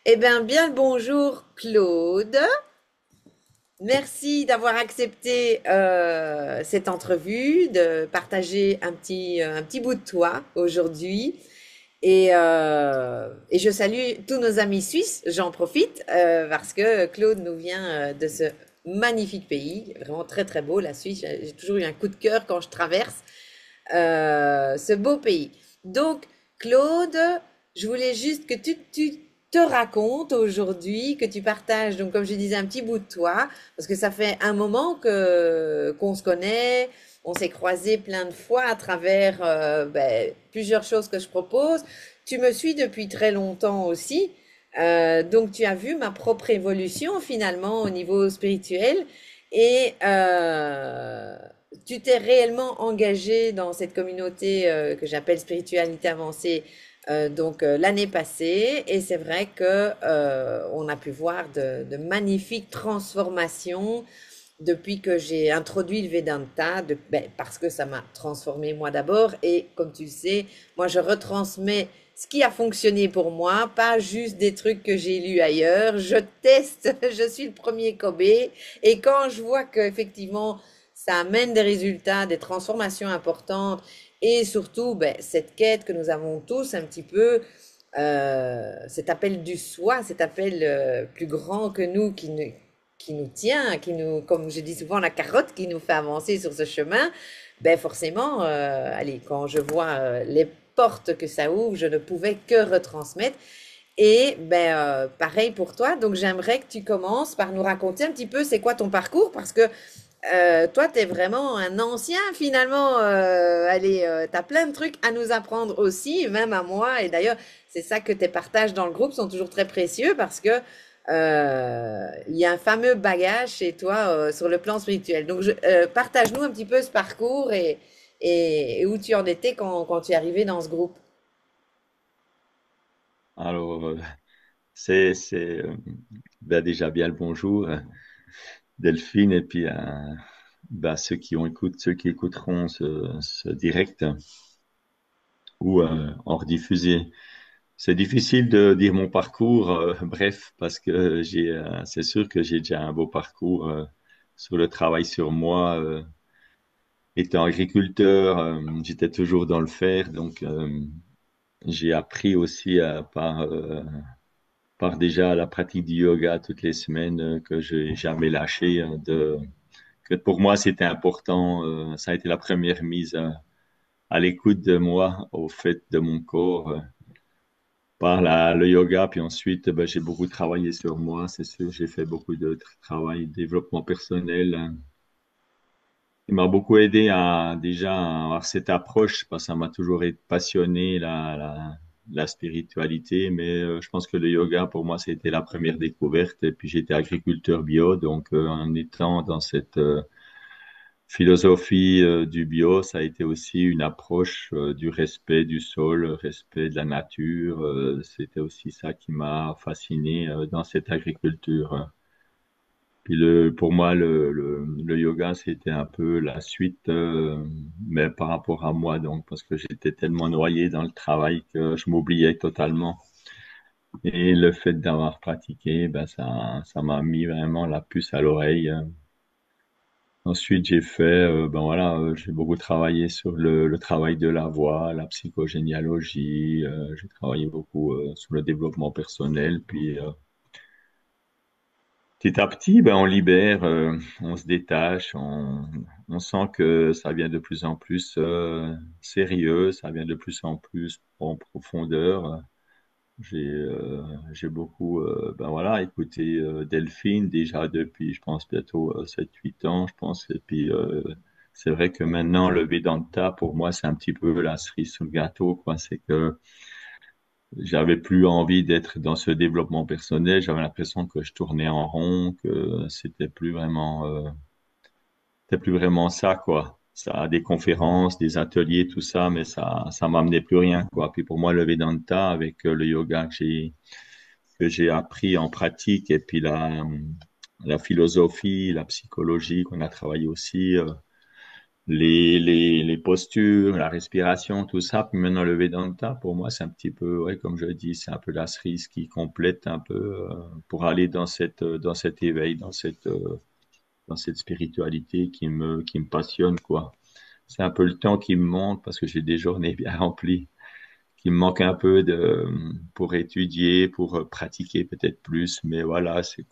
Eh bien le bonjour Claude. Merci d'avoir accepté cette entrevue, de partager un petit bout de toi aujourd'hui. Et je salue tous nos amis suisses, j'en profite, parce que Claude nous vient de ce magnifique pays, vraiment très très beau, la Suisse. J'ai toujours eu un coup de cœur quand je traverse ce beau pays. Donc, Claude, je voulais juste que tu te racontes aujourd'hui, que tu partages, donc comme je disais, un petit bout de toi, parce que ça fait un moment que qu'on se connaît, on s'est croisés plein de fois à travers plusieurs choses que je propose. Tu me suis depuis très longtemps aussi, donc tu as vu ma propre évolution finalement au niveau spirituel et tu t'es réellement engagé dans cette communauté que j'appelle spiritualité avancée l'année passée et c'est vrai que on a pu voir de magnifiques transformations depuis que j'ai introduit le Vedanta, parce que ça m'a transformé moi d'abord et comme tu le sais, moi je retransmets ce qui a fonctionné pour moi, pas juste des trucs que j'ai lus ailleurs. Je teste, je suis le premier Kobe et quand je vois qu'effectivement ça amène des résultats, des transformations importantes et surtout cette quête que nous avons tous un petit peu, cet appel du soi, cet appel plus grand que nous qui nous tient, qui nous, comme je dis souvent, la carotte qui nous fait avancer sur ce chemin, ben forcément, allez, quand je vois les portes que ça ouvre, je ne pouvais que retransmettre. Et pareil pour toi. Donc j'aimerais que tu commences par nous raconter un petit peu c'est quoi ton parcours parce que toi, tu es vraiment un ancien finalement. Allez, tu as plein de trucs à nous apprendre aussi, même à moi. Et d'ailleurs, c'est ça que tes partages dans le groupe sont toujours très précieux parce que il y a un fameux bagage chez toi sur le plan spirituel. Donc, partage-nous un petit peu ce parcours et où tu en étais quand tu es arrivé dans ce groupe. Alors, c'est déjà bien le bonjour, Delphine, et puis ceux qui écouteront ce direct ou en rediffusé. C'est difficile de dire mon parcours, bref, parce que c'est sûr que j'ai déjà un beau parcours sur le travail sur moi. Étant agriculteur, j'étais toujours dans le faire, donc j'ai appris aussi par déjà la pratique du yoga toutes les semaines que j'ai jamais lâché que pour moi c'était important, ça a été la première mise à l'écoute de moi, au fait de mon corps le yoga, puis ensuite j'ai beaucoup travaillé sur moi, c'est sûr, j'ai fait beaucoup de travail développement personnel. Il m'a beaucoup aidé à déjà avoir cette approche parce que ça m'a toujours été passionné la spiritualité, mais je pense que le yoga pour moi c'était la première découverte. Et puis j'étais agriculteur bio, donc en étant dans cette philosophie du bio, ça a été aussi une approche du respect du sol, respect de la nature. C'était aussi ça qui m'a fasciné dans cette agriculture. Puis pour moi, le yoga, c'était un peu la suite, mais par rapport à moi, donc, parce que j'étais tellement noyé dans le travail que je m'oubliais totalement. Et le fait d'avoir pratiqué, ça m'a mis vraiment la puce à l'oreille. Ensuite, j'ai beaucoup travaillé sur le travail de la voix, la psychogénéalogie. J'ai travaillé beaucoup sur le développement personnel, puis petit à petit, on libère, on se détache, on sent que ça vient de plus en plus sérieux, ça vient de plus en plus en profondeur. J'ai beaucoup écouté Delphine déjà depuis, je pense, bientôt 7-8 ans, je pense. Et puis, c'est vrai que maintenant, le Vedanta, pour moi, c'est un petit peu la cerise sur le gâteau, quoi. C'est que j'avais plus envie d'être dans ce développement personnel. J'avais l'impression que je tournais en rond, que c'était plus vraiment ça, quoi. Ça, des conférences, des ateliers, tout ça, mais ça m'amenait plus rien, quoi. Puis pour moi, le Vedanta, avec le yoga que j'ai appris en pratique, et puis la philosophie, la psychologie qu'on a travaillé aussi, les postures, la respiration, tout ça. Puis maintenant, le Vedanta, pour moi, c'est un petit peu, ouais, comme je dis, c'est un peu la cerise qui complète un peu pour aller dans cet éveil, dans cette spiritualité qui me passionne, quoi. C'est un peu le temps qui me manque parce que j'ai des journées bien remplies, qui me manque un peu pour étudier, pour pratiquer peut-être plus. Mais voilà, c'est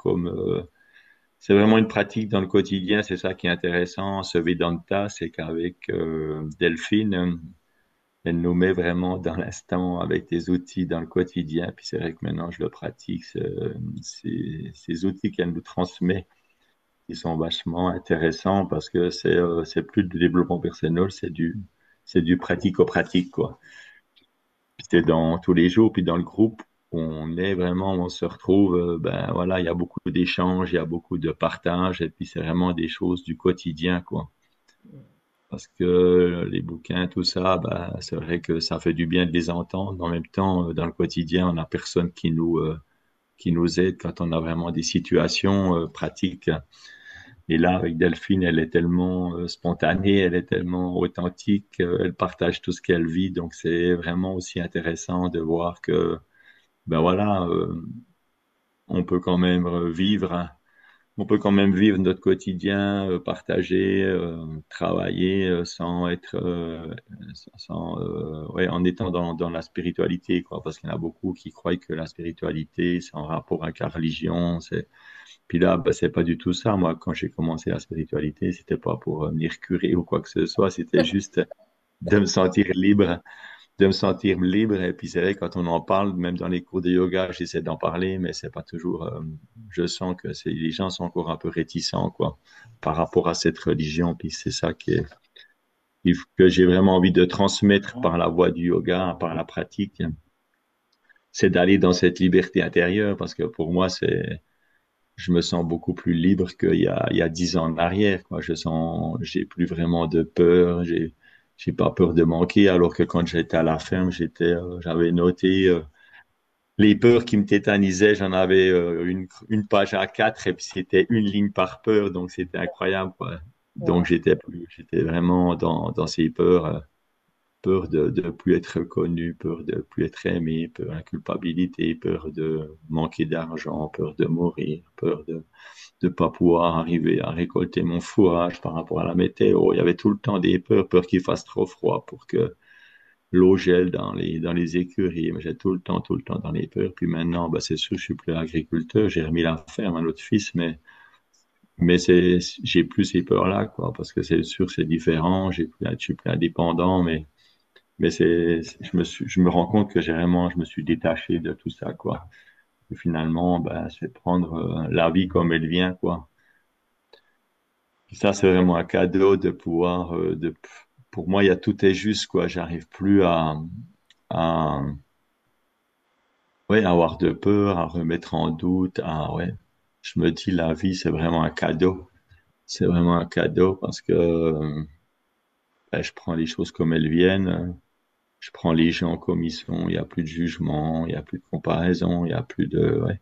vraiment une pratique dans le quotidien, c'est ça qui est intéressant. Ce Vedanta, c'est qu'avec Delphine, elle nous met vraiment dans l'instant avec des outils dans le quotidien. Puis c'est vrai que maintenant je le pratique, ces outils qu'elle nous transmet, qui sont vachement intéressants parce que c'est plus du développement personnel, c'est du pratico-pratique, quoi. Puis c'est dans tous les jours, puis dans le groupe, on se retrouve, ben voilà, il y a beaucoup d'échanges, il y a beaucoup de partage, et puis c'est vraiment des choses du quotidien, quoi. Parce que les bouquins, tout ça, ben, c'est vrai que ça fait du bien de les entendre. En même temps, dans le quotidien, on n'a personne qui nous aide quand on a vraiment des situations pratiques. Et là, avec Delphine, elle est tellement spontanée, elle est tellement authentique, elle partage tout ce qu'elle vit. Donc, c'est vraiment aussi intéressant de voir que, ben voilà, on peut quand même on peut quand même vivre notre quotidien, partager, travailler sans être, ouais, en étant dans la spiritualité, quoi. Parce qu'il y en a beaucoup qui croient que la spiritualité, c'est en rapport avec la religion. Puis là, ben, c'est pas du tout ça. Moi, quand j'ai commencé la spiritualité, c'était pas pour venir curer ou quoi que ce soit. C'était juste de me sentir libre, de me sentir libre. Et puis c'est vrai, quand on en parle, même dans les cours de yoga, j'essaie d'en parler, mais c'est pas toujours. Je sens que les gens sont encore un peu réticents, quoi, par rapport à cette religion. Puis c'est ça que j'ai vraiment envie de transmettre par la voie du yoga, par la pratique, c'est d'aller dans cette liberté intérieure, parce que pour moi, je me sens beaucoup plus libre qu'il y a 10 ans en arrière, quoi. J'ai plus vraiment de peur, j'ai pas peur de manquer, alors que quand j'étais à la ferme, j'avais noté les peurs qui me tétanisaient, j'en avais une page à quatre, et puis c'était une ligne par peur, donc c'était incroyable, quoi. Donc Wow. j'étais vraiment dans ces peurs, peur de plus être reconnu, peur de plus être aimé, peur de la culpabilité, peur de manquer d'argent, peur de mourir, peur de pas pouvoir arriver à récolter mon fourrage par rapport à la météo. Il y avait tout le temps des peurs, peur qu'il fasse trop froid pour que l'eau gèle dans les écuries. Mais j'ai tout le temps dans les peurs. Puis maintenant, bah, c'est sûr, je suis plus agriculteur. J'ai remis la ferme à notre fils, mais j'ai plus ces peurs-là, quoi, parce que c'est sûr, c'est différent. Je suis plus indépendant, mais je me rends compte que je me suis détaché de tout ça, quoi. Et finalement, bah, c'est prendre la vie comme elle vient, quoi. Ça, c'est vraiment un cadeau de pouvoir, pour moi, tout est juste, quoi. J'arrive plus à, ouais, à avoir de peur, à remettre en doute, ouais. Je me dis, la vie, c'est vraiment un cadeau. C'est vraiment un cadeau parce que, ben, je prends les choses comme elles viennent. Je prends les gens comme ils sont. Il n'y a plus de jugement, il n'y a plus de comparaison, il n'y a plus de, ouais.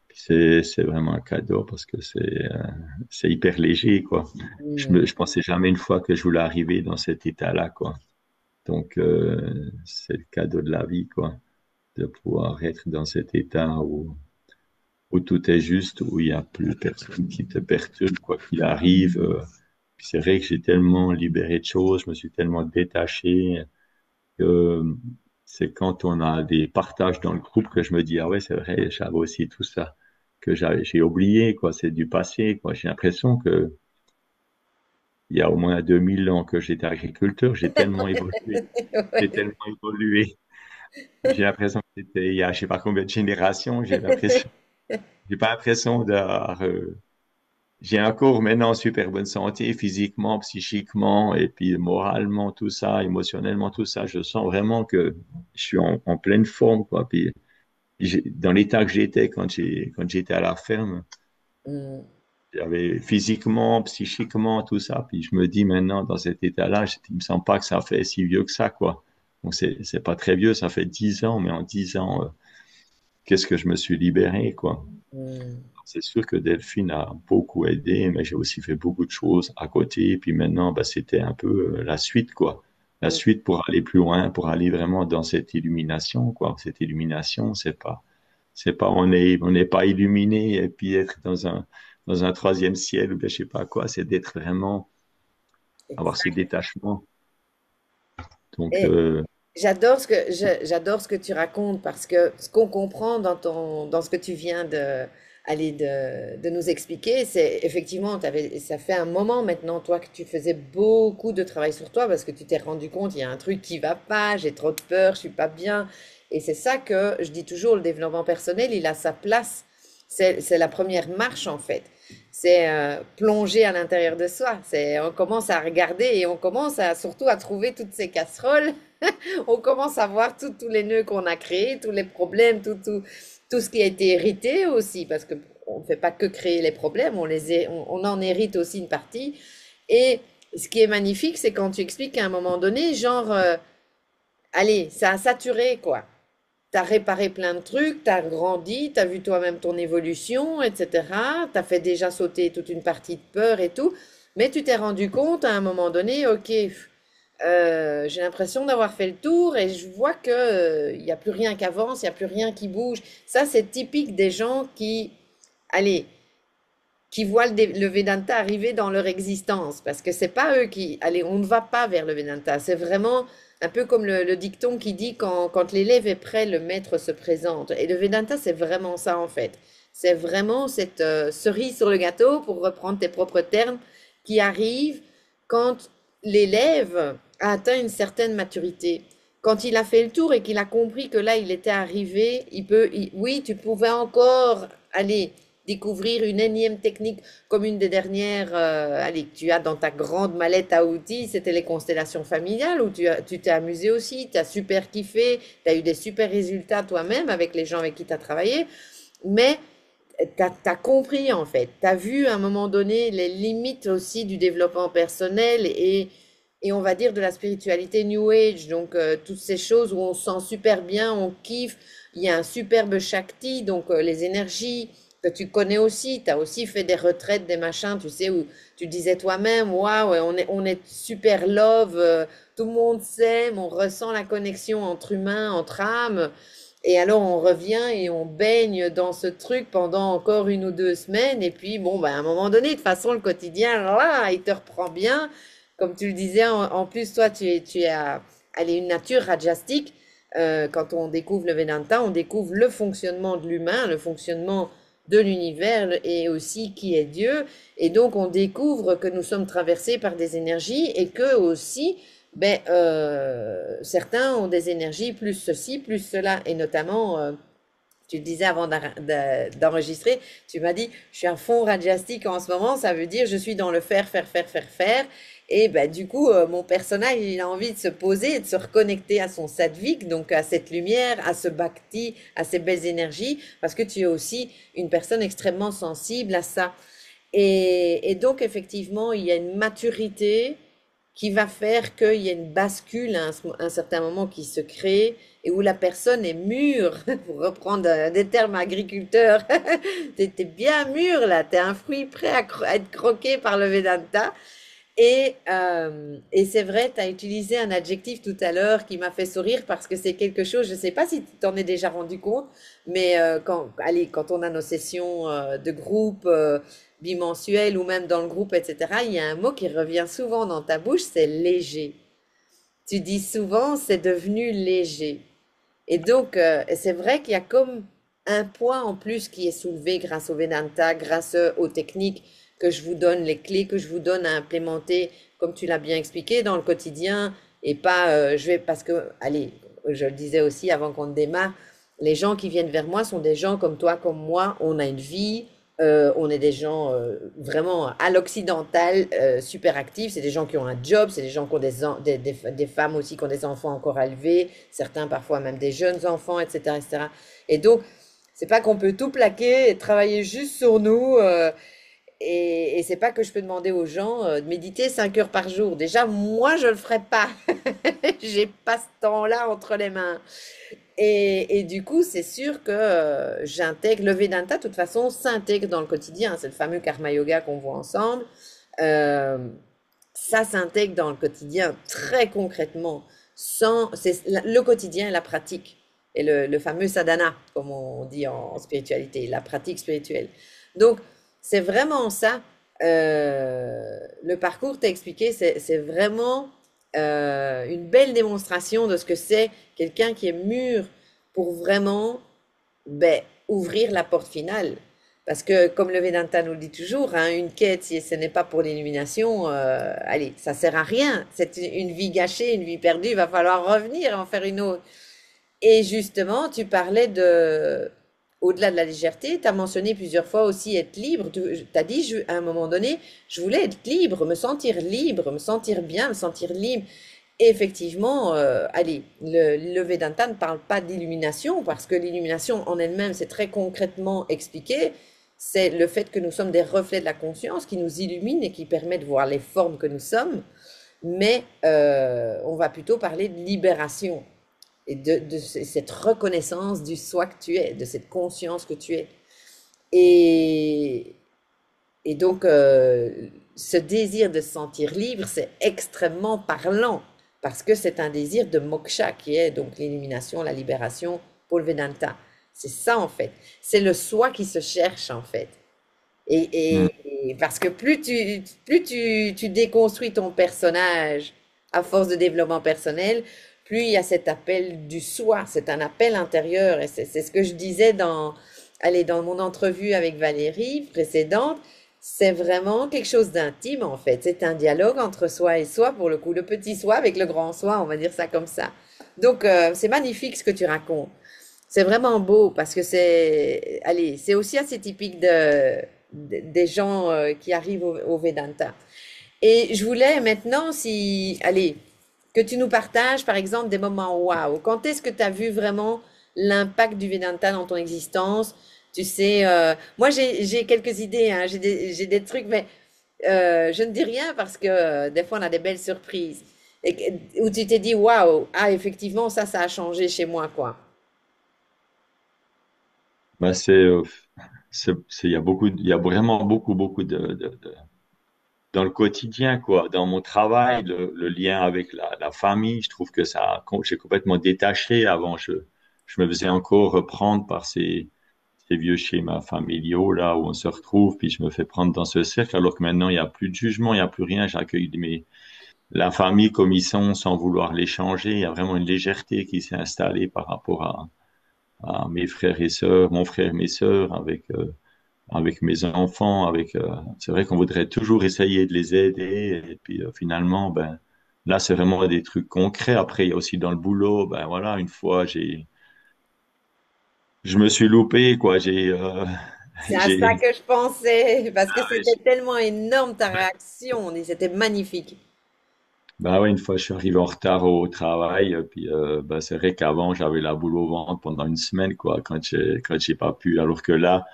Puis c'est vraiment un cadeau parce que c'est hyper léger, quoi. Je pensais jamais une fois que je voulais arriver dans cet état-là, quoi. Donc, c'est le cadeau de la vie, quoi, de pouvoir être dans cet état où tout est juste, où il n'y a plus personne qui te perturbe, quoi qu'il arrive. Puis c'est vrai que j'ai tellement libéré de choses, je me suis tellement détaché que c'est quand on a des partages dans le groupe que je me dis, ah ouais, c'est vrai, j'avais aussi tout ça que j'ai oublié, quoi, c'est du passé, quoi. J'ai l'impression que il y a au moins 2000 ans que j'étais agriculteur, j'ai Ouais. tellement évolué. J'ai l'impression que c'était il y a je sais pas combien de générations, j'ai pas l'impression j'ai encore maintenant super bonne santé physiquement, psychiquement et puis moralement tout ça, émotionnellement tout ça, je sens vraiment que je suis en pleine forme quoi. Puis dans l'état que j'étais quand j'étais à la ferme, Mm. j'avais physiquement, psychiquement tout ça, puis je me dis maintenant dans cet état-là, il me semble pas que ça fait si vieux que ça quoi. Donc c'est pas très vieux, ça fait 10 ans, mais en 10 ans qu'est-ce que je me suis libéré, quoi. Mm. c'est sûr que Delphine a beaucoup aidé, mais j'ai aussi fait beaucoup de choses à côté. Et puis maintenant, bah, c'était un peu la suite, quoi. La Mm. suite pour aller plus loin, pour aller vraiment dans cette illumination, quoi. Cette illumination, c'est pas, on n'est pas illuminé et puis être dans un troisième ciel ou je sais pas quoi. C'est d'être vraiment, avoir ce Exact. détachement. Donc, Et j'adore ce que tu racontes parce que ce qu'on comprend dans ce que tu viens de nous expliquer, c'est effectivement, ça fait un moment maintenant, toi, que tu faisais beaucoup de travail sur toi parce que tu t'es rendu compte, il y a un truc qui va pas, j'ai trop de peur, je suis pas bien. Et c'est ça que je dis toujours, le développement personnel, il a sa place. C'est la première marche en fait. C'est plonger à l'intérieur de soi. On commence à regarder et on commence surtout à trouver toutes ces casseroles. On commence à voir tous les nœuds qu'on a créés, tous les problèmes, tout ce qui a été hérité aussi, parce que on ne fait pas que créer les problèmes, on en hérite aussi une partie. Et ce qui est magnifique, c'est quand tu expliques qu'à un moment donné, genre, allez, ça a saturé, quoi. T'as réparé plein de trucs, t'as grandi, t'as vu toi-même ton évolution, etc. T'as fait déjà sauter toute une partie de peur et tout, mais tu t'es rendu compte à un moment donné, ok, j'ai l'impression d'avoir fait le tour et je vois que, il n'y a plus rien qui avance, il n'y a plus rien qui bouge. Ça, c'est typique des gens allez, qui voient le Vedanta arriver dans leur existence, parce que c'est pas eux allez, on ne va pas vers le Vedanta. C'est vraiment un peu comme le dicton qui dit quand l'élève est prêt, le maître se présente. Et le Vedanta, c'est vraiment ça en fait. C'est vraiment cette cerise sur le gâteau, pour reprendre tes propres termes, qui arrive quand l'élève a atteint une certaine maturité. Quand il a fait le tour et qu'il a compris que là, il était arrivé, oui, tu pouvais encore aller découvrir une énième technique comme une des dernières, allez, que tu as dans ta grande mallette à outils, c'était les constellations familiales où tu t'es amusé aussi, tu as super kiffé, tu as eu des super résultats toi-même avec les gens avec qui tu as travaillé, mais tu as compris en fait, tu as vu à un moment donné les limites aussi du développement personnel et on va dire de la spiritualité New Age, donc toutes ces choses où on se sent super bien, on kiffe, il y a un superbe Shakti, donc les énergies que tu connais aussi, tu as aussi fait des retraites, des machins, tu sais, où tu disais toi-même, waouh, on est super love, tout le monde s'aime, on ressent la connexion entre humains, entre âmes, et alors on revient et on baigne dans ce truc pendant encore une ou deux semaines, et puis bon, ben, à un moment donné, de toute façon, le quotidien, là, il te reprend bien. Comme tu le disais, en plus, toi, tu es allez, une nature rajastique. Quand on découvre le Vedanta, on découvre le fonctionnement de l'humain, le fonctionnement de l'univers et aussi qui est Dieu. Et donc, on découvre que nous sommes traversés par des énergies et que aussi, ben, certains ont des énergies plus ceci, plus cela. Et notamment, tu te disais avant d'enregistrer, tu m'as dit, je suis à fond radiastique en ce moment, ça veut dire je suis dans le faire, faire, faire, faire, faire. Et ben, du coup, mon personnage, il a envie de se poser et de se reconnecter à son sattvik, donc à cette lumière, à ce bhakti, à ces belles énergies, parce que tu es aussi une personne extrêmement sensible à ça. Et donc, effectivement, il y a une maturité qui va faire qu'il y a une bascule à un certain moment qui se crée et où la personne est mûre, pour reprendre des termes agriculteurs. Tu es bien mûr là, tu es un fruit prêt à être croqué par le Vedanta. Et c'est vrai, tu as utilisé un adjectif tout à l'heure qui m'a fait sourire parce que c'est quelque chose, je ne sais pas si tu t'en es déjà rendu compte, mais allez, quand on a nos sessions de groupe bimensuelles ou même dans le groupe, etc., il y a un mot qui revient souvent dans ta bouche, c'est léger. Tu dis souvent, c'est devenu léger. Et donc, c'est vrai qu'il y a comme un point en plus qui est soulevé grâce au Vedanta, grâce aux techniques que je vous donne, les clés que je vous donne à implémenter, comme tu l'as bien expliqué, dans le quotidien. Et pas, parce que, allez, je le disais aussi avant qu'on démarre, les gens qui viennent vers moi sont des gens comme toi, comme moi. On a une vie, on est des gens vraiment à l'occidental, super actifs. C'est des gens qui ont un job, c'est des gens qui ont des femmes aussi qui ont des enfants encore à élever, certains parfois même des jeunes enfants, etc. etc. Et donc, c'est pas qu'on peut tout plaquer et travailler juste sur nous. Et c'est pas que je peux demander aux gens de méditer 5 heures par jour. Déjà, moi, je le ferai pas. J'ai pas ce temps-là entre les mains. Et du coup, c'est sûr que j'intègre le Vedanta, de toute façon, s'intègre dans le quotidien. C'est le fameux karma yoga qu'on voit ensemble. Euh, Ça s'intègre dans le quotidien très concrètement. C'est le quotidien et la pratique. Et le fameux sadhana, comme on dit en spiritualité, la pratique spirituelle. Donc, c'est vraiment ça. Le parcours t'a expliqué, c'est vraiment une belle démonstration de ce que c'est quelqu'un qui est mûr pour vraiment ben, ouvrir la porte finale. Parce que, comme le Vedanta nous le dit toujours, hein, une quête, si ce n'est pas pour l'illumination, allez, ça sert à rien. C'est une vie gâchée, une vie perdue. Il va falloir revenir en faire une autre. Et justement, tu parlais de, au-delà de la légèreté, tu as mentionné plusieurs fois aussi être libre. Tu as dit à un moment donné, je voulais être libre, me sentir bien, me sentir libre. Et effectivement, allez, le Vedanta ne parle pas d'illumination parce que l'illumination en elle-même, c'est très concrètement expliqué. C'est le fait que nous sommes des reflets de la conscience qui nous illuminent et qui permettent de voir les formes que nous sommes. Mais on va plutôt parler de libération et de cette reconnaissance du soi que tu es, de cette conscience que tu es. Et, et donc, ce désir de se sentir libre, c'est extrêmement parlant, parce que c'est un désir de moksha, qui est donc l'élimination, la libération pour le Vedanta. C'est ça, en fait. C'est le soi qui se cherche, en fait. Hmm. Et parce que plus tu déconstruis ton personnage à force de développement personnel, plus il y a cet appel du soi, c'est un appel intérieur. Et c'est ce que je disais allez, dans mon entrevue avec Valérie précédente, c'est vraiment quelque chose d'intime en fait. C'est un dialogue entre soi et soi, pour le coup, le petit soi avec le grand soi, on va dire ça comme ça. Donc, c'est magnifique ce que tu racontes. C'est vraiment beau parce que allez, c'est aussi assez typique des gens qui arrivent au Vedanta. Et je voulais maintenant, allez, que tu nous partages par exemple des moments waouh. Quand est-ce que tu as vu vraiment l'impact du Vedanta dans ton existence? Tu sais, moi j'ai quelques idées, hein, j'ai des trucs, mais je ne dis rien parce que des fois on a des belles surprises. Où tu t'es dit waouh, ah effectivement ça a changé chez moi quoi. Ben, il y a il y a vraiment beaucoup dans le quotidien, quoi. Dans mon travail, le lien avec la famille, je trouve que j'ai complètement détaché. Avant, je me faisais encore reprendre par ces vieux schémas familiaux, là, où on se retrouve, puis je me fais prendre dans ce cercle, alors que maintenant, il n'y a plus de jugement, il n'y a plus rien. J'accueille la famille comme ils sont, sans vouloir les changer. Il y a vraiment une légèreté qui s'est installée par rapport à mes frères et sœurs, mon frère et mes sœurs, avec mes enfants, c'est vrai qu'on voudrait toujours essayer de les aider, et puis finalement, ben, là, c'est vraiment des trucs concrets. Après, il y a aussi dans le boulot, ben voilà, une fois, je me suis loupé, quoi, C'est à ça j'ai, que je pensais, parce que ah ouais, c'était tellement énorme ta réaction, et c'était magnifique. bah ouais, une fois, je suis arrivé en retard au travail, puis bah, c'est vrai qu'avant, j'avais la boule au ventre pendant une semaine, quoi, quand j'ai pas pu. Alors que là,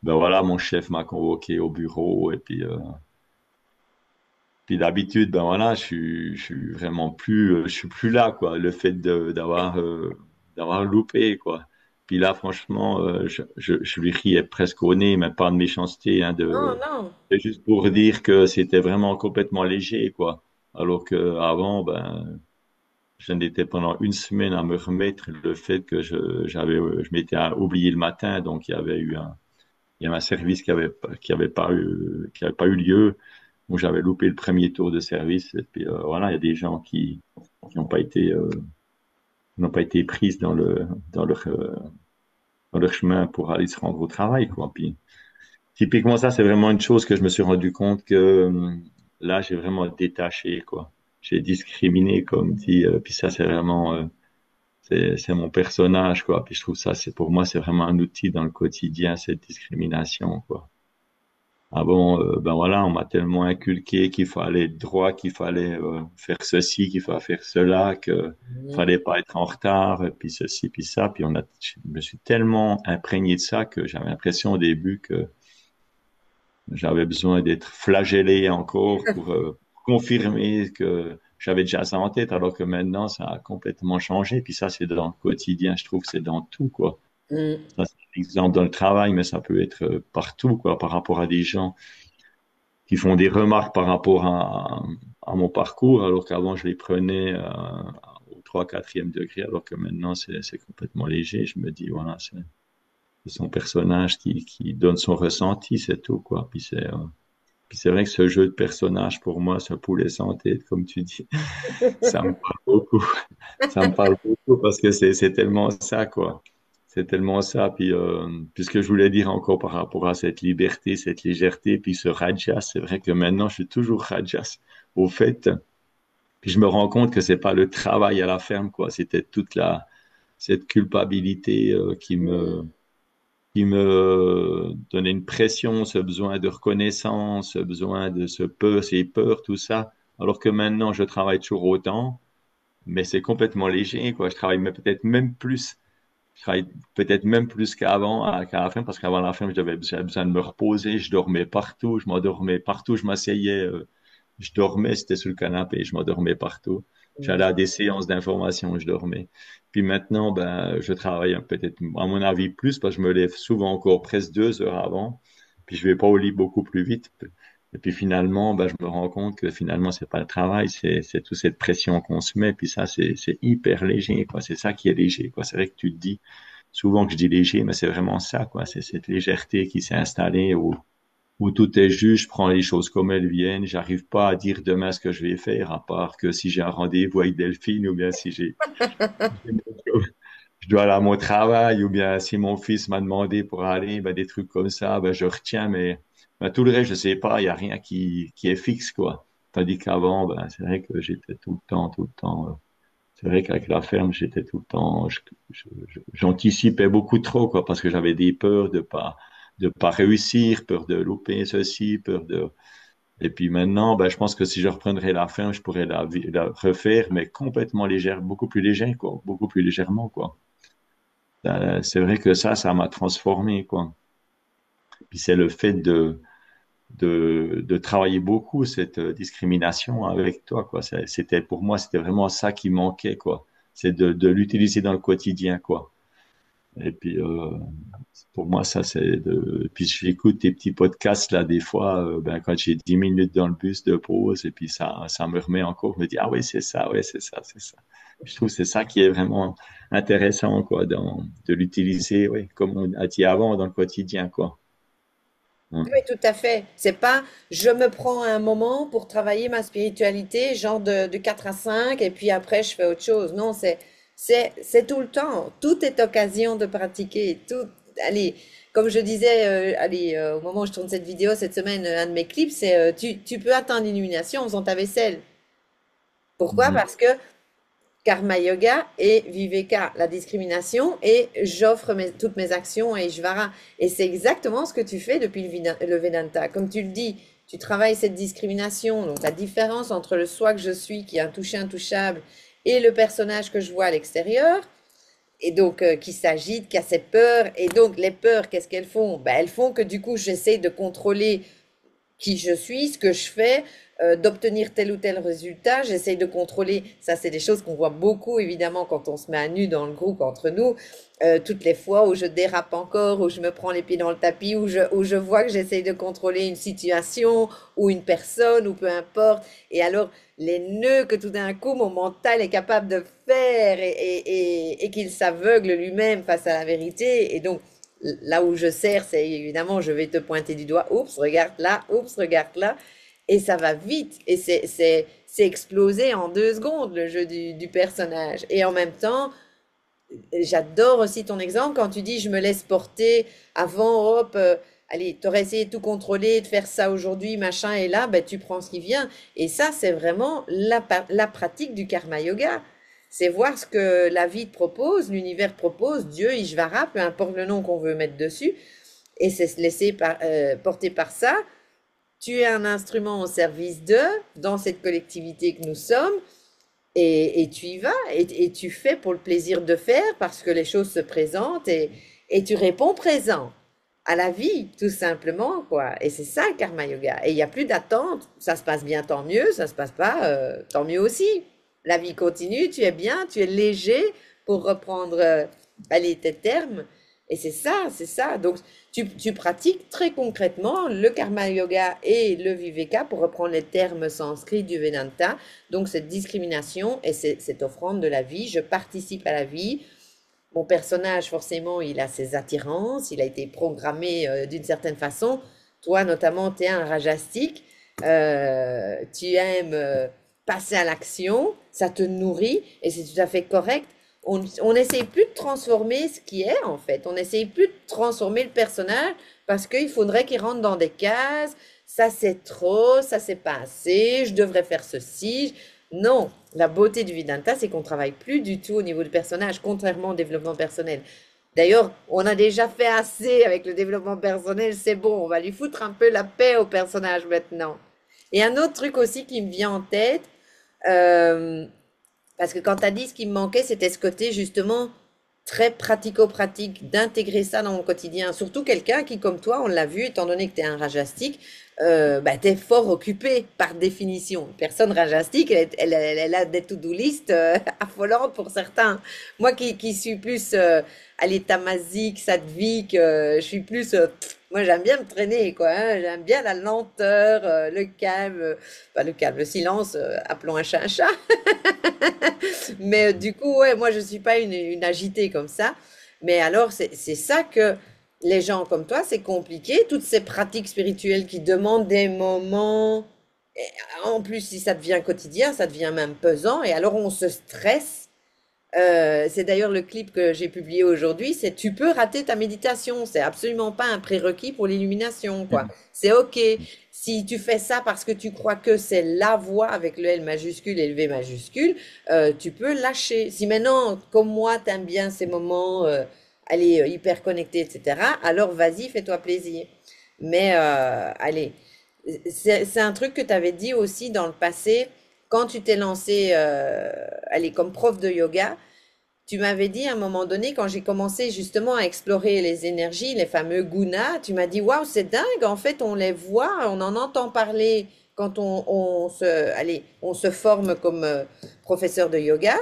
ben voilà, mon chef m'a convoqué au bureau, et puis d'habitude, ben voilà, je suis vraiment plus, je suis plus là, quoi. Le fait d'avoir loupé, quoi. Puis là, franchement, je lui riais presque au nez, mais pas de méchanceté, hein, Non, non. c'est juste pour dire que c'était vraiment complètement léger, quoi. Alors que avant, ben, je n'étais pendant une semaine à me remettre le fait que je m'étais oublié le matin, donc il y avait un service qui avait pas eu lieu, où j'avais loupé le premier tour de service. Et puis voilà, il y a des gens qui n'ont pas été prises dans leur, euh, dans leur chemin pour aller se rendre au travail, quoi. Puis typiquement ça, c'est vraiment une chose que je me suis rendu compte que là, j'ai vraiment détaché, quoi. J'ai discriminé, comme dit. Puis ça, c'est vraiment c'est mon personnage, quoi. Puis je trouve ça, c'est pour moi, c'est vraiment un outil dans le quotidien, cette discrimination, quoi. Ah bon, ben voilà, on m'a tellement inculqué qu'il fallait être droit, qu'il fallait faire ceci, qu'il fallait faire cela, que Mhm. fallait pas être en retard, puis ceci, puis ça. Puis je me suis tellement imprégné de ça que j'avais l'impression au début que j'avais besoin d'être flagellé encore pour confirmer que j'avais déjà ça en tête, alors que maintenant, ça a complètement changé. Puis ça, c'est dans le quotidien, je trouve, c'est dans tout, quoi. Mm. Ça, c'est un exemple dans le travail, mais ça peut être partout, quoi, par rapport à des gens qui font des remarques par rapport à mon parcours, alors qu'avant, je les prenais au 3 quatrième degré, alors que maintenant, c'est complètement léger. Je me dis, voilà, c'est son personnage qui donne son ressenti, c'est tout, quoi. Puis c'est vrai que ce jeu de personnage, pour moi, ce poulet sans tête, comme tu dis, ça me parle beaucoup. Ça me parle beaucoup parce que c'est tellement ça, quoi. C'est tellement ça. Puis ce que je voulais dire encore par rapport à cette liberté, cette légèreté, puis ce rajas, c'est vrai que maintenant, je suis toujours rajas. Au fait, puis je me rends compte que c'est pas le travail à la ferme, quoi. C'était cette culpabilité qui me donnait une pression, ce besoin de reconnaissance, ce besoin de ces peurs, tout ça. Alors que maintenant, je travaille toujours autant, mais c'est complètement léger, quoi. Je travaille peut-être même plus. Je travaille peut-être même plus qu'avant, qu'à la fin, parce qu'avant la fin, j'avais besoin de me reposer. Je dormais partout, je m'endormais partout, je m'asseyais, je dormais, c'était sur le canapé, je m'endormais partout. J'allais à des séances d'information, je dormais. Puis maintenant, ben, je travaille peut-être, à mon avis, plus, parce que je me lève souvent encore presque 2 heures avant. Puis je vais pas au lit beaucoup plus vite. Et puis finalement, ben, je me rends compte que finalement, c'est pas le travail, c'est toute cette pression qu'on se met. Puis ça, c'est hyper léger, quoi. C'est ça qui est léger, quoi. C'est vrai que tu te dis souvent que je dis léger, mais c'est vraiment ça, quoi. C'est cette légèreté qui s'est installée où tout est juste, je prends les choses comme elles viennent, j'arrive pas à dire demain ce que je vais faire, à part que si j'ai un rendez-vous avec Delphine, ou bien si je dois aller à mon travail, ou bien si mon fils m'a demandé pour aller, ben, des trucs comme ça, ben, je retiens, mais ben, tout le reste, je sais pas, il y a rien qui est fixe, quoi. Tandis qu'avant, ben, c'est vrai que j'étais tout le temps, c'est vrai qu'avec la ferme, j'étais tout le temps, j'anticipais beaucoup trop, quoi, parce que j'avais des peurs de pas réussir, peur de louper ceci, peur de, et puis maintenant, ben, je pense que si je reprendrais la ferme, je pourrais la refaire, mais complètement légère, beaucoup plus léger, quoi, beaucoup plus légèrement, quoi. C'est vrai que ça m'a transformé, quoi. Puis c'est le fait de travailler beaucoup cette discrimination avec toi, quoi. C'était, pour moi, c'était vraiment ça qui manquait, quoi. C'est de l'utiliser dans le quotidien, quoi. Et puis, pour moi, ça, puis j'écoute tes petits podcasts, là, des fois, ben, quand j'ai 10 minutes dans le bus de pause, et puis ça me remet encore, je me dis, ah oui, c'est ça, ouais, c'est ça, c'est ça. Je trouve que c'est ça qui est vraiment intéressant, quoi, de l'utiliser, oui, comme on a dit avant, dans le quotidien, quoi. Oui, tout à fait. C'est pas je me prends un moment pour travailler ma spiritualité, genre de 4 à 5, et puis après je fais autre chose. Non, c'est tout le temps. Tout est occasion de pratiquer. Tout, allez, comme je disais, allez, au moment où je tourne cette vidéo cette semaine, un de mes clips, c'est tu peux atteindre l'illumination en faisant ta vaisselle. Pourquoi? Mhm. Parce que Karma Yoga et Viveka, la discrimination, et j'offre toutes mes actions à Ishvara. Et c'est exactement ce que tu fais depuis le Vedanta. Comme tu le dis, tu travailles cette discrimination, donc la différence entre le soi que je suis, qui est un touché intouchable, et le personnage que je vois à l'extérieur, et donc qui s'agite, qui a ses peurs. Et donc les peurs, qu'est-ce qu'elles font? Ben, elles font que du coup, j'essaie de contrôler qui je suis, ce que je fais, d'obtenir tel ou tel résultat. J'essaye de contrôler. Ça, c'est des choses qu'on voit beaucoup, évidemment, quand on se met à nu dans le groupe entre nous. Toutes les fois où je dérape encore, où je me prends les pieds dans le tapis, où je vois que j'essaye de contrôler une situation ou une personne ou peu importe. Et alors, les nœuds que tout d'un coup mon mental est capable de faire et qu'il s'aveugle lui-même face à la vérité. Et donc, là où je sers, c'est évidemment, je vais te pointer du doigt, oups, regarde là, oups, regarde là, et ça va vite, et c'est explosé en 2 secondes, le jeu du personnage. Et en même temps, j'adore aussi ton exemple quand tu dis, je me laisse porter, avant, hop, allez, t'aurais essayé de tout contrôler, de faire ça aujourd'hui, machin, et là, ben, tu prends ce qui vient. Et ça, c'est vraiment la pratique du karma yoga. C'est voir ce que la vie te propose, l'univers propose, Dieu, Ishvara, peu importe le nom qu'on veut mettre dessus, et c'est se laisser porter par ça. Tu es un instrument au service d'eux, dans cette collectivité que nous sommes, et tu y vas, et tu fais pour le plaisir de faire, parce que les choses se présentent, et tu réponds présent. à la vie, tout simplement, quoi. Et c'est ça le karma yoga. Et il n'y a plus d'attente. Ça se passe bien, tant mieux. Ça se passe pas, tant mieux aussi. La vie continue, tu es bien, tu es léger pour reprendre, allez, tes termes. Et c'est ça, c'est ça. Donc, tu pratiques très concrètement le karma yoga et le viveka pour reprendre les termes sanscrits du Vedanta. Donc, cette discrimination et cette offrande de la vie, je participe à la vie. Mon personnage, forcément, il a ses attirances, il a été programmé d'une certaine façon. Toi, notamment, tu es un rajastique, tu aimes passer à l'action, ça te nourrit et c'est tout à fait correct. On n'essaye plus de transformer ce qui est, en fait. On n'essaye plus de transformer le personnage parce qu'il faudrait qu'il rentre dans des cases. Ça, c'est trop, ça, c'est pas assez, je devrais faire ceci. Non, la beauté du Vedanta, c'est qu'on travaille plus du tout au niveau du personnage, contrairement au développement personnel. D'ailleurs, on a déjà fait assez avec le développement personnel, c'est bon, on va lui foutre un peu la paix au personnage maintenant. Et un autre truc aussi qui me vient en tête, euh, parce que quand tu as dit ce qui me manquait, c'était ce côté justement très pratico-pratique d'intégrer ça dans mon quotidien. Surtout quelqu'un qui, comme toi, on l'a vu, étant donné que tu es un rajastique, bah, tu es fort occupé par définition. Une personne rajastique, elle a des to-do list affolantes pour certains. Moi qui suis plus allez, tamasique, sattvique, je suis plus... moi j'aime bien me traîner, quoi. Hein. J'aime bien la lenteur, le calme, pas le calme, le silence, appelons un chat un chat. Mais du coup, ouais, moi, je suis pas une agitée comme ça. Mais alors, c'est ça que les gens comme toi, c'est compliqué. Toutes ces pratiques spirituelles qui demandent des moments. Et en plus, si ça devient quotidien, ça devient même pesant. Et alors, on se stresse. C'est d'ailleurs le clip que j'ai publié aujourd'hui. C'est tu peux rater ta méditation. C'est absolument pas un prérequis pour l'illumination, quoi. C'est OK. Si tu fais ça parce que tu crois que c'est la voie avec le L majuscule et le V majuscule, tu peux lâcher. Si maintenant, comme moi, t'aimes bien ces moments, allez, hyper connectés, etc., alors vas-y, fais-toi plaisir. Mais allez, c'est un truc que tu avais dit aussi dans le passé, quand tu t'es lancé, allez, comme prof de yoga, tu m'avais dit à un moment donné, quand j'ai commencé justement à explorer les énergies, les fameux gunas, tu m'as dit, waouh, c'est dingue, en fait, on les voit, on en entend parler quand on se forme comme professeur de yoga.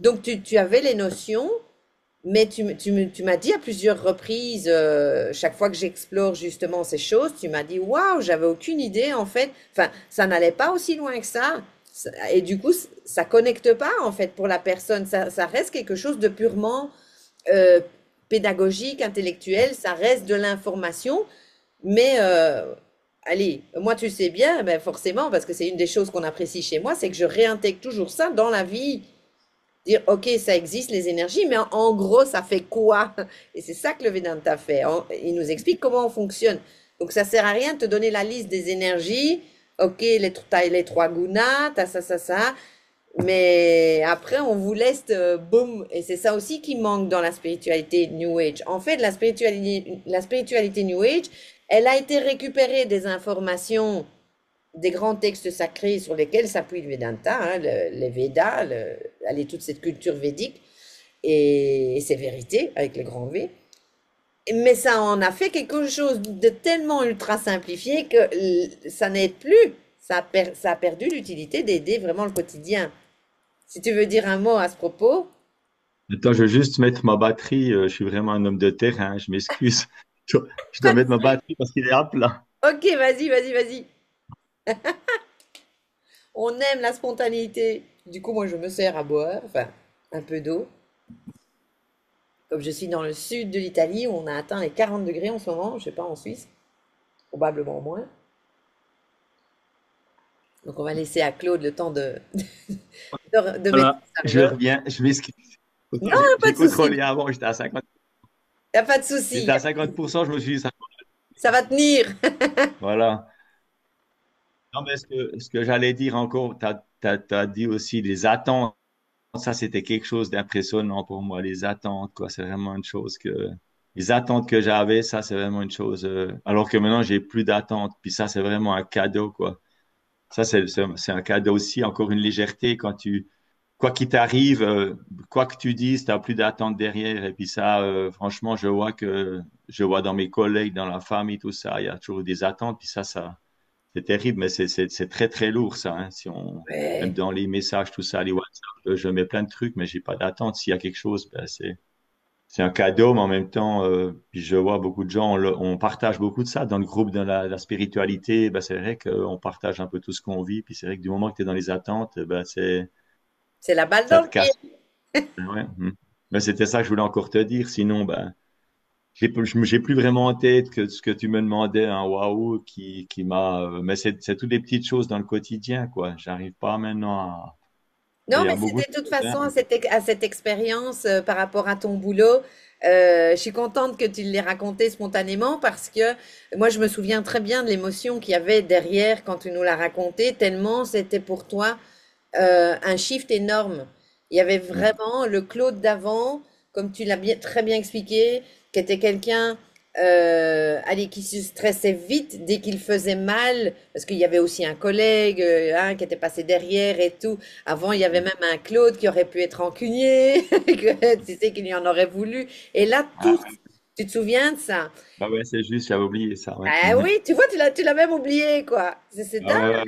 Donc, tu avais les notions, mais tu m'as dit à plusieurs reprises, chaque fois que j'explore justement ces choses, tu m'as dit, waouh, j'avais aucune idée, en fait, enfin, ça n'allait pas aussi loin que ça. Et du coup, ça connecte pas en fait pour la personne. Ça reste quelque chose de purement euh, pédagogique, intellectuel. Ça reste de l'information. Mais allez, moi tu sais bien, ben forcément, parce que c'est une des choses qu'on apprécie chez moi, c'est que je réintègre toujours ça dans la vie. Dire, ok, ça existe les énergies, mais en gros, ça fait quoi? Et c'est ça que le Vedanta fait. Il nous explique comment on fonctionne. Donc ça sert à rien de te donner la liste des énergies. Ok, t'as les trois gunas, t'as ça, ça, ça. Mais après, on vous laisse, boum. Et c'est ça aussi qui manque dans la spiritualité New Age. En fait, la spiritualité New Age, elle a été récupérée des informations des grands textes sacrés sur lesquels s'appuie le Vedanta, hein, les Védas, allez, toute cette culture védique et ses vérités avec le grand V. Mais ça en a fait quelque chose de tellement ultra simplifié que ça n'aide plus. Ça a perdu l'utilité d'aider vraiment le quotidien. Si tu veux dire un mot à ce propos, Attends, je vais juste mettre ma batterie. Je suis vraiment un homme de terrain. Je m'excuse. Je dois pas de mettre ma souci. batterie parce qu'il est à plat. Ok, vas-y, vas-y, vas-y. On aime la spontanéité. Du coup, moi, je me sers à boire, enfin, un peu d'eau. Comme je suis dans le sud de l'Italie, où on a atteint les 40 degrés en ce moment, je sais pas en Suisse, probablement moins. Donc on va laisser à Claude le temps de mettre Voilà, sa je chargeur. reviens. Je m'excuse. Pourtant, Non, pas j'ai de souci. contrôlé avant. J'étais à 50. Y a pas de souci. J'étais à 50%. Je me suis dit, ça. Ça va tenir. Voilà. Non, mais ce que j'allais dire encore, tu as dit aussi les attentes. Ça, c'était quelque chose d'impressionnant pour moi. Les attentes, quoi. C'est vraiment une chose que. Les attentes que j'avais, ça, c'est vraiment une chose. Alors que maintenant, j'ai plus d'attentes. Puis ça, c'est vraiment un cadeau, quoi. Ça, c'est un cadeau aussi. Encore une légèreté quand tu quoi qu'il t'arrive, quoi que tu dises, tu n'as plus d'attente derrière. Et puis ça, franchement, je vois dans mes collègues, dans la famille, tout ça, il y a toujours des attentes. Puis ça, c'est terrible, mais c'est très, très lourd, ça. Hein. Si on, même Ouais. dans les messages, tout ça, les WhatsApp, je mets plein de trucs, mais j'ai pas d'attente. S'il y a quelque chose, ben, c'est un cadeau, mais en même temps, puis je vois beaucoup de gens, on partage beaucoup de ça dans le groupe de la spiritualité. Ben, c'est vrai qu'on partage un peu tout ce qu'on vit. Puis c'est vrai que du moment que tu es dans les attentes, ben, C'est la balle ça dans te le pied. casse. Ouais. Mais c'était ça que je voulais encore te dire. Sinon, ben, j'ai plus vraiment en tête que ce que tu me demandais, un waouh qui m'a. Mais c'est toutes les petites choses dans le quotidien, quoi. J'arrive pas maintenant à. Non, Il y mais a beaucoup de c'était de toute choses, hein. façon à cette expérience par rapport à ton boulot. Je suis contente que tu l'aies raconté spontanément parce que moi, je me souviens très bien de l'émotion qu'il y avait derrière quand tu nous l'as raconté, tellement c'était pour toi un shift énorme. Il y avait Mm. vraiment le Claude d'avant, comme tu l'as très bien expliqué, qui était quelqu'un allez, qui se stressait vite dès qu'il faisait mal, parce qu'il y avait aussi un collègue hein, qui était passé derrière et tout. Avant, il y avait même un Claude qui aurait pu être rancunier, que tu sais qu'il y en aurait voulu. Et là, Ah, tout, tu te souviens de ça? bah ouais, c'est juste, j'avais oublié ça, ouais. Ah Mhm. oui, tu vois, tu l'as même oublié, quoi. C'est Ah dingue. ouais, ouais.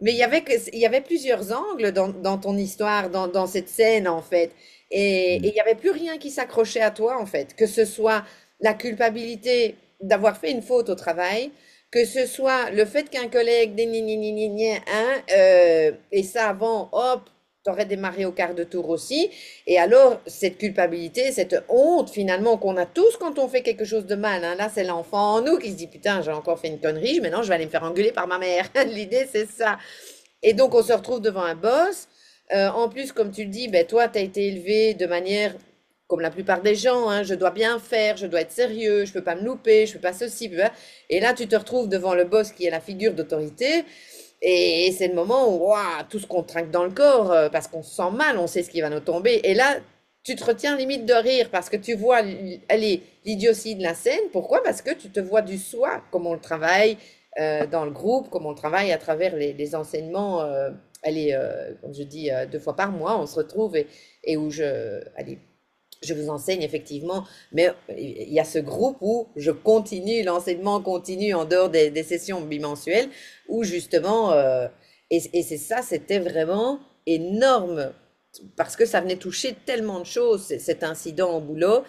Mais il y avait plusieurs angles dans ton histoire, dans cette scène, en fait. Et Mm. il n'y avait plus rien qui s'accrochait à toi, en fait. Que ce soit la culpabilité d'avoir fait une faute au travail, que ce soit le fait qu'un collègue, des gna gna gna gna gna, hein, et ça avant, hop, t'aurais démarré au quart de tour aussi. Et alors, cette culpabilité, cette honte, finalement, qu'on a tous quand on fait quelque chose de mal, hein. Là, c'est l'enfant en nous qui se dit, putain, j'ai encore fait une connerie, maintenant je vais aller me faire engueuler par ma mère. L'idée, c'est ça. Et donc, on se retrouve devant un boss. En plus, comme tu le dis, ben, toi, tu as été élevé de manière, comme la plupart des gens, hein, je dois bien faire, je dois être sérieux, je peux pas me louper, je peux pas ceci. Et là, tu te retrouves devant le boss qui est la figure d'autorité. Et c'est le moment où ouah, tout se contracte dans le corps parce qu'on se sent mal, on sait ce qui va nous tomber. Et là, tu te retiens limite de rire parce que tu vois allez, l'idiotie de la scène. Pourquoi? Parce que tu te vois du soi, comme on le travaille dans le groupe, comme on le travaille à travers les enseignements. Allez, comme je dis, 2 fois par mois, on se retrouve et où allez, je vous enseigne effectivement, mais il y a ce groupe où je continue, l'enseignement continue en dehors des sessions bimensuelles, où justement, et c'est ça, c'était vraiment énorme, parce que ça venait toucher tellement de choses, cet incident au boulot,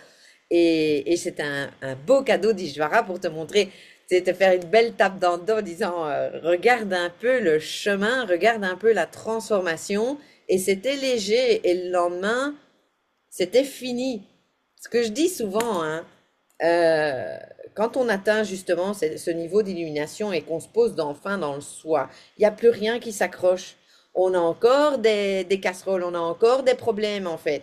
et c'est un beau cadeau d'Ishvara pour te montrer, c'est te faire une belle tape dans le dos en disant, regarde un peu le chemin, regarde un peu la transformation, et c'était léger, et le lendemain, c'était fini. Ce que je dis souvent, hein, euh, quand on atteint justement ce niveau d'illumination et qu'on se pose enfin dans le soi, il n'y a plus rien qui s'accroche. On a encore des casseroles, on a encore des problèmes en fait.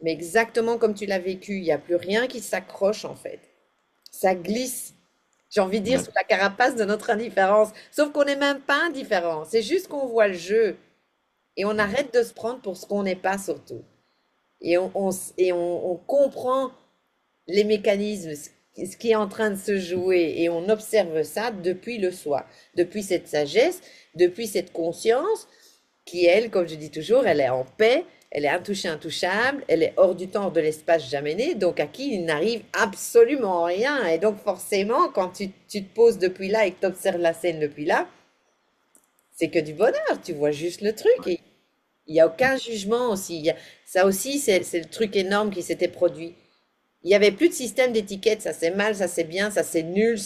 Mais exactement comme tu l'as vécu, il n'y a plus rien qui s'accroche en fait. Ça glisse, j'ai envie de dire, Ouais. sous la carapace de notre indifférence. Sauf qu'on n'est même pas indifférent. C'est juste qu'on voit le jeu et on arrête de se prendre pour ce qu'on n'est pas surtout. Et on comprend les mécanismes, ce qui est en train de se jouer, et on observe ça depuis le soi, depuis cette sagesse, depuis cette conscience qui, elle, comme je dis toujours, elle est en paix, elle est intouchée, intouchable, elle est hors du temps, hors de l'espace, jamais née, donc à qui il n'arrive absolument rien. Et donc forcément, quand tu te poses depuis là et que tu observes la scène depuis là, c'est que du bonheur, tu vois juste le truc. Et il n'y a aucun jugement aussi. Ça aussi, c'est le truc énorme qui s'était produit. Il n'y avait plus de système d'étiquette, ça c'est mal, ça c'est bien, ça c'est nul,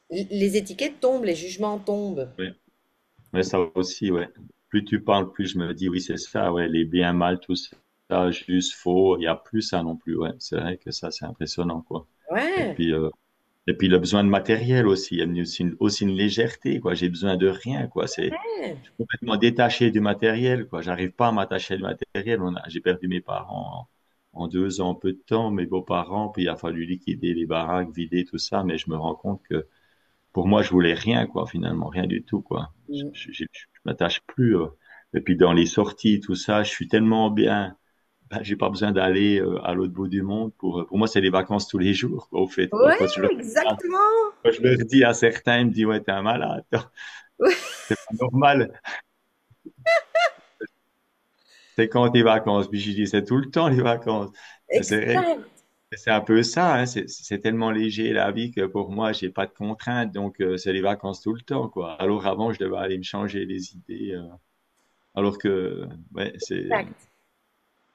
les étiquettes tombent, les jugements tombent. Ouais. Mais ça aussi, ouais. Plus tu parles, plus je me dis, oui, c'est ça, ouais, les bien, mal, tout ça, juste, faux, il n'y a plus ça non plus, ouais. C'est vrai que ça, c'est impressionnant, quoi. Et Ouais, puis, euh, et puis le besoin de matériel aussi, il y a aussi une légèreté, quoi. J'ai besoin de rien, quoi. ouais, Je suis complètement détaché du matériel, quoi. J'arrive pas à m'attacher du matériel. J'ai perdu mes parents en 2 ans, peu de temps, mes beaux-parents, puis il a fallu liquider les baraques, vider tout ça, mais je me rends compte que pour moi, je voulais rien, quoi, finalement, rien du tout, quoi. mm, Je m'attache plus. Et puis dans les sorties, tout ça, je suis tellement bien. Ben, j'ai pas besoin d'aller à l'autre bout du monde pour moi, c'est les vacances tous les jours, quoi, au fait, quoi. ouais, exactement. Quand je leur dis à certains, ils me disent, ouais, t'es un malade. C'est pas normal. c'est quand tes vacances? Puis je dis, c'est tout le temps les vacances. C'est vrai que Exact. c'est un peu ça, hein. C'est tellement léger la vie que pour moi, j'ai pas de contraintes, donc c'est les vacances tout le temps, quoi. Alors avant, je devais aller me changer les idées, alors que ouais, Exact.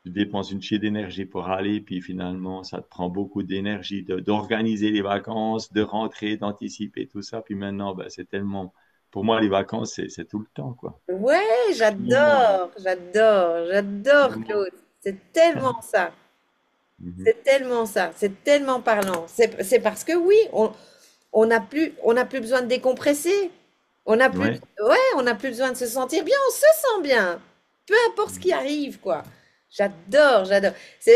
tu dépenses une chier d'énergie pour aller, puis finalement, ça te prend beaucoup d'énergie d'organiser les vacances, de rentrer, d'anticiper tout ça. Puis maintenant, ben, c'est tellement, pour moi, les vacances, c'est tout le temps, quoi. Ouais, Le moment, j'adore, le moment. Claude. C'est tellement ça. Mhm. C'est tellement ça. C'est tellement parlant. C'est parce que oui, on n'a plus besoin de décompresser. On n'a plus, Ouais. ouais, on n'a plus besoin de se sentir bien. On se sent bien. Peu importe ce qui arrive, quoi. J'adore.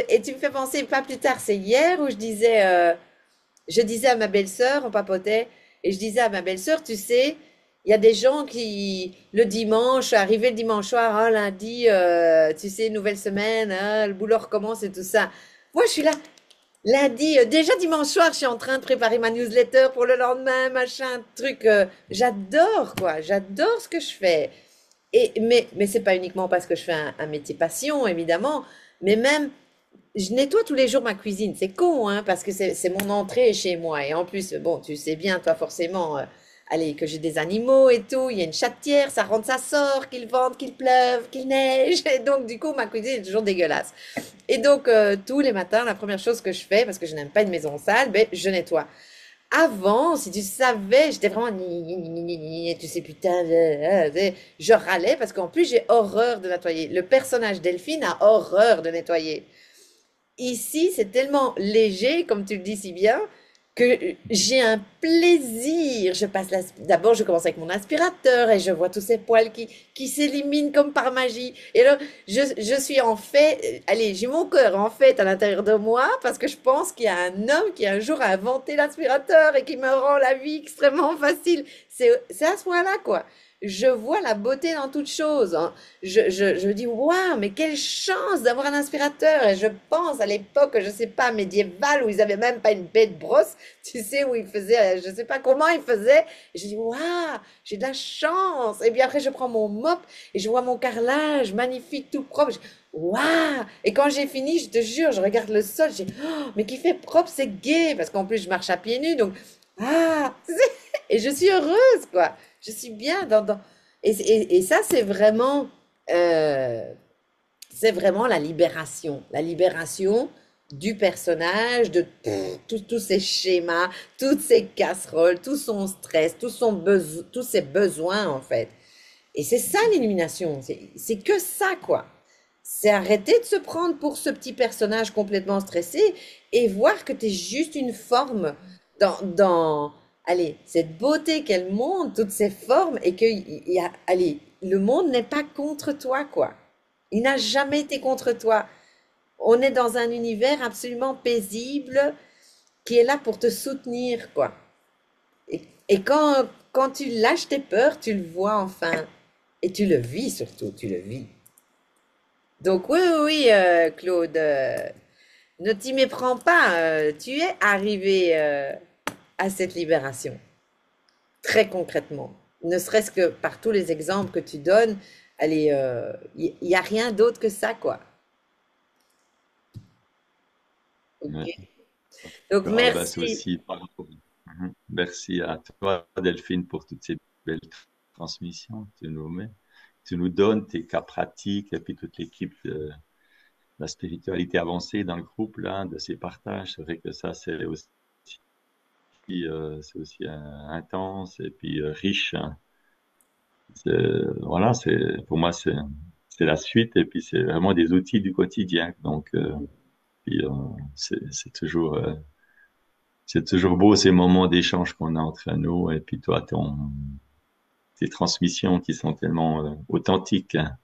Et tu me fais penser, pas plus tard, c'est hier où je disais à ma belle-sœur, on papotait, et je disais à ma belle-sœur, tu sais, il y a des gens qui, le dimanche, arrivé le dimanche soir, ah, lundi, tu sais, nouvelle semaine, hein, le boulot recommence et tout ça. Moi, je suis là, lundi, déjà dimanche soir, je suis en train de préparer ma newsletter pour le lendemain, machin, truc. J'adore, quoi. J'adore ce que je fais. Mais c'est pas uniquement parce que je fais un métier passion, évidemment, mais même je nettoie tous les jours ma cuisine. C'est con, hein, parce que c'est mon entrée chez moi. Et en plus, bon, tu sais bien, toi, forcément, allez, que j'ai des animaux et tout. Il y a une chatière, ça rentre, ça sort, qu'il vente, qu'il pleuve, qu'il neige. Et donc, du coup, ma cuisine est toujours dégueulasse. Et donc, tous les matins, la première chose que je fais, parce que je n'aime pas une maison sale, ben, je nettoie. Avant, si tu savais, j'étais vraiment tu sais, putain, je râlais parce qu'en plus, j'ai horreur de nettoyer. Le personnage Delphine a horreur de nettoyer. Ici, c'est tellement léger, comme tu le dis si bien, que j'ai un plaisir. D'abord, je commence avec mon aspirateur et je vois tous ces poils qui s'éliminent comme par magie. Et là, je suis en fait, allez, j'ai mon cœur en fait à l'intérieur de moi parce que je pense qu'il y a un homme qui un jour a inventé l'aspirateur et qui me rend la vie extrêmement facile. C'est à ce point-là, quoi. Je vois la beauté dans toute chose, hein. Je me dis, waouh, mais quelle chance d'avoir un aspirateur. Et je pense à l'époque, je sais pas, médiévale, où ils avaient même pas une baie de brosse, tu sais, où ils faisaient, je sais pas comment ils faisaient. Et je dis, waouh, j'ai de la chance. Et puis après, je prends mon mop et je vois mon carrelage magnifique, tout propre. Waouh! Et quand j'ai fini, je te jure, je regarde le sol, je dis, oh, mais qui fait propre, c'est gai. Parce qu'en plus, je marche à pieds nus, donc, ah! Et je suis heureuse, quoi. Je suis bien et ça, c'est vraiment la libération du personnage, de tous ces schémas, toutes ces casseroles, tout son stress, tous ses besoins, en fait. Et c'est ça l'illumination, c'est que ça, quoi. C'est arrêter de se prendre pour ce petit personnage complètement stressé et voir que tu es juste une forme allez, cette beauté qu'elle montre, toutes ces formes, et que, allez, le monde n'est pas contre toi, quoi. Il n'a jamais été contre toi. On est dans un univers absolument paisible qui est là pour te soutenir, quoi. Et quand tu lâches tes peurs, tu le vois enfin. Et tu le vis surtout, tu le vis. Donc oui, Claude, ne t'y méprends pas. Tu es arrivé à cette libération, très concrètement. Ne serait-ce que par tous les exemples que tu donnes, allez, il n'y a rien d'autre que ça, quoi. Ouais. Ok. Donc Ah, bah, c'est merci. aussi par rapport. Mhm. Merci à toi, Delphine, pour toutes ces belles transmissions que tu nous donnes tes cas pratiques et puis toute l'équipe de la spiritualité avancée dans le groupe là, de ces partages. C'est vrai que ça, c'est aussi intense et puis riche, hein. Voilà, pour moi, c'est la suite et puis c'est vraiment des outils du quotidien. Donc, puis, c'est toujours, c'est toujours beau ces moments d'échange qu'on a entre nous et puis toi, tes transmissions qui sont tellement authentiques, hein.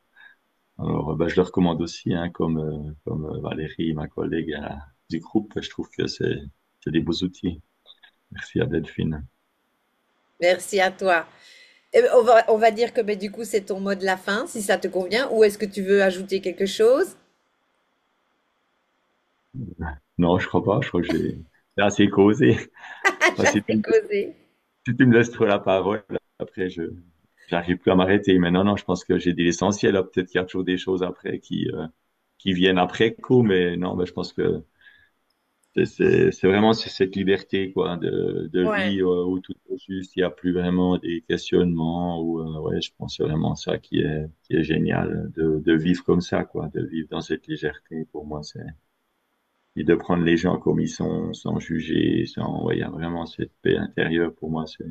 Alors, bah, je le recommande aussi, hein, comme Valérie, ma collègue du groupe. Je trouve que c'est des beaux outils. Merci à Delphine. Merci à toi. Eh ben, on va dire que ben, du coup, c'est ton mot de la fin, si ça te convient, ou est-ce que tu veux ajouter quelque chose? Non, je crois pas. Je crois que j'ai assez causé. Enfin, J'ai assez causé. si tu me laisses trop la parole, après, j'arrive plus à m'arrêter. Mais non, non, je pense que j'ai dit l'essentiel. Là. Peut-être qu'il y a toujours des choses après qui viennent après coup, mais non, mais je pense que c'est vraiment cette liberté quoi de Ouais. vie où tout est juste, il y a plus vraiment des questionnements ou ouais, je pense que c'est vraiment ça qui est génial de vivre comme ça quoi, de vivre dans cette légèreté. Pour moi, c'est et de prendre les gens comme ils sont, sans juger, sans ouais, il y a vraiment cette paix intérieure. Pour moi, c'est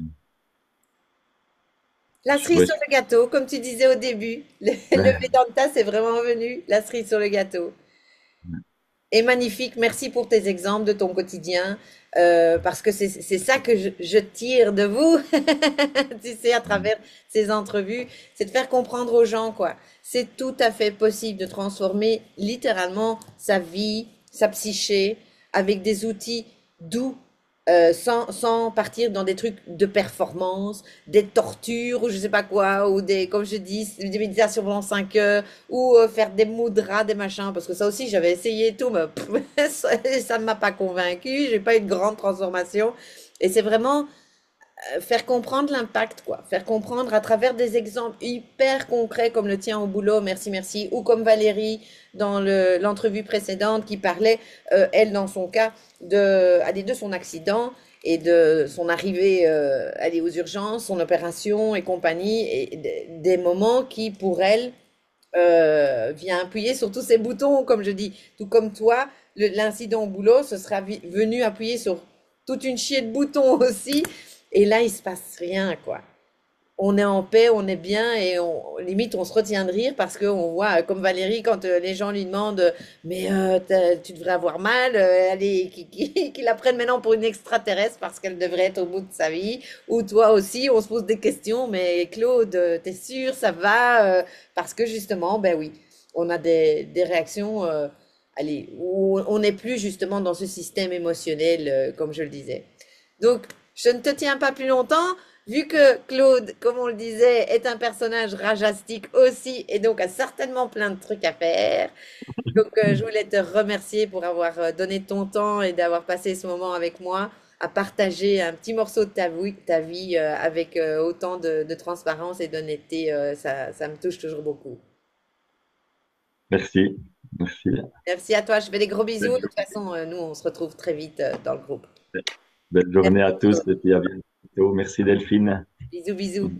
La je cerise trouvais sur le gâteau, comme tu disais au début. Le ouais. Vedanta, c'est vraiment venu, la cerise sur le gâteau. Et magnifique, merci pour tes exemples de ton quotidien, parce que c'est ça que je tire de vous, tu sais, à travers ces entrevues, c'est de faire comprendre aux gens, quoi. C'est tout à fait possible de transformer littéralement sa vie, sa psyché, avec des outils doux, sans partir dans des trucs de performance, des tortures ou je sais pas quoi, ou des, comme je dis, des méditations pendant 5 heures, ou faire des mudras, des machins, parce que ça aussi j'avais essayé et tout, mais ça ne m'a pas convaincu, j'ai pas eu de grande transformation. Et c'est vraiment faire comprendre l'impact, quoi. Faire comprendre à travers des exemples hyper concrets comme le tien au boulot, merci, merci, ou comme Valérie dans l'entrevue précédente qui parlait, elle dans son cas, de son accident et de son arrivée aller aux urgences, son opération et compagnie, et des moments qui, pour elle, vient appuyer sur tous ces boutons, comme je dis. Tout comme toi, l'incident au boulot, ce sera venu appuyer sur toute une chier de boutons aussi. Et là, il se passe rien, quoi. On est en paix, on est bien et limite on se retient de rire parce qu'on voit, comme Valérie, quand les gens lui demandent mais tu devrais avoir mal, allez, qu'il la prenne maintenant pour une extraterrestre parce qu'elle devrait être au bout de sa vie. Ou toi aussi, on se pose des questions, mais Claude, t'es sûr, ça va parce que justement, ben oui, on a des réactions, allez, où on n'est plus justement dans ce système émotionnel, comme je le disais. Donc, je ne te tiens pas plus longtemps. Vu que Claude, comme on le disait, est un personnage rajastique aussi et donc a certainement plein de trucs à faire. Donc, je voulais te remercier pour avoir donné ton temps et d'avoir passé ce moment avec moi à partager un petit morceau de ta vie avec autant de transparence et d'honnêteté. Ça me touche toujours beaucoup. Merci, merci. Merci à toi. Je fais des gros bisous. Belle, De toute façon, nous, on se retrouve très vite dans le groupe. belle journée à Merci. tous et puis à bientôt. Merci Delphine. Bisous, bisous.